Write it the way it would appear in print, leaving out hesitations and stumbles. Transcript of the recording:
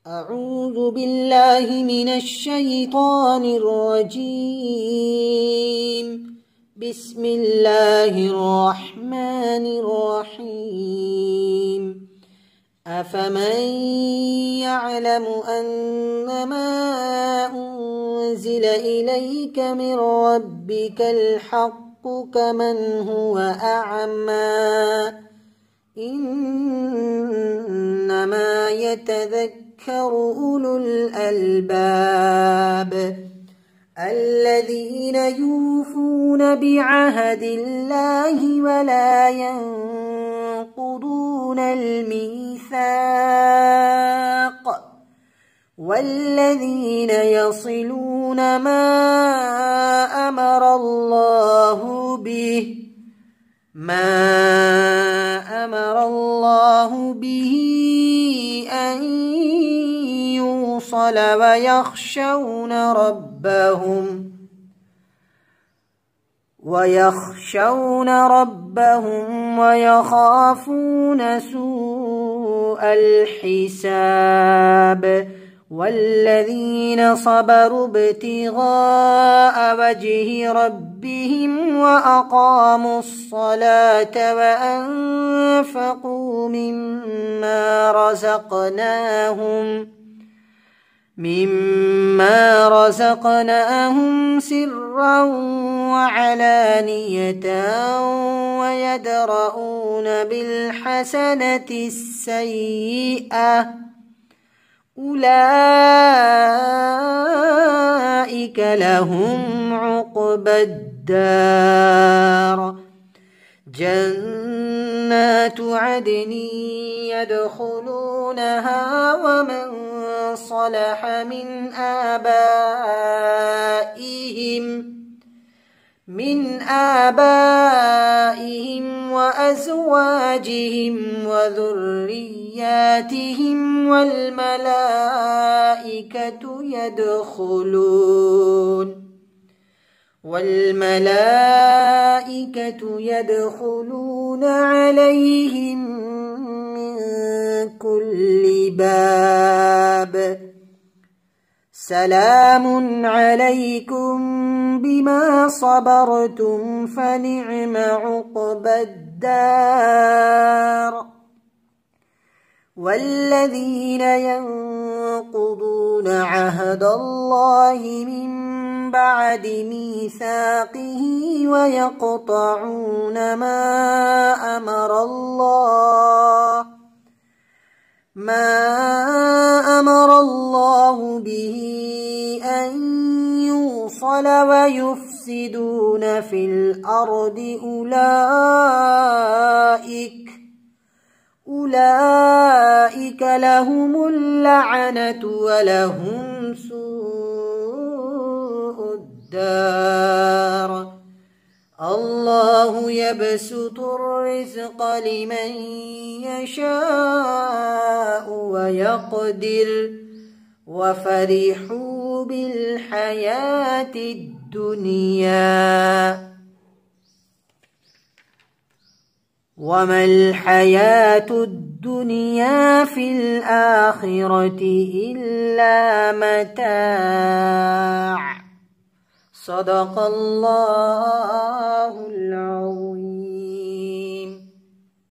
أعوذ بالله من الشيطان الرجيم. بسم الله الرحمن الرحيم. أفمن يعلم أنما أنزل إليك من ربك الحق كمن هو أعمى إنما يتذكر أولو الألباب الذين يوفون بعهد الله ولا ينقضون الميثاق والذين يصلون ما أمر الله به أن يوصل ويخشون ربهم ويخافون سوء الحساب والذين صبروا ابتغاء وجه ربهم وأقاموا الصلاة وأنفقوا مما رزقناهم سرا وعلانية ويدرؤون بالحسنة السيئة أولئك لهم عقبى الدار جنات عدن يدخلونها ومن صلح من آبائهم وأزواجهم وذرياتهم والملائكة يدخلون عليهم من كل باب سلام عليكم بما صبرتم فنعم عقبى الدار والذين ينقضون عهد الله من بعد ميثاقه ويقطعون ما أمر الله به أن يوصل ويفسدون في الأرض أولئك لهم اللعنة ولهم سوء الدار الله يبسط الرزق لمن يشاء ويقدر وفرحوا بالحياة الدنيا وما الحياة الدنيا في الآخرة إلا متاع صدق الله العظيم.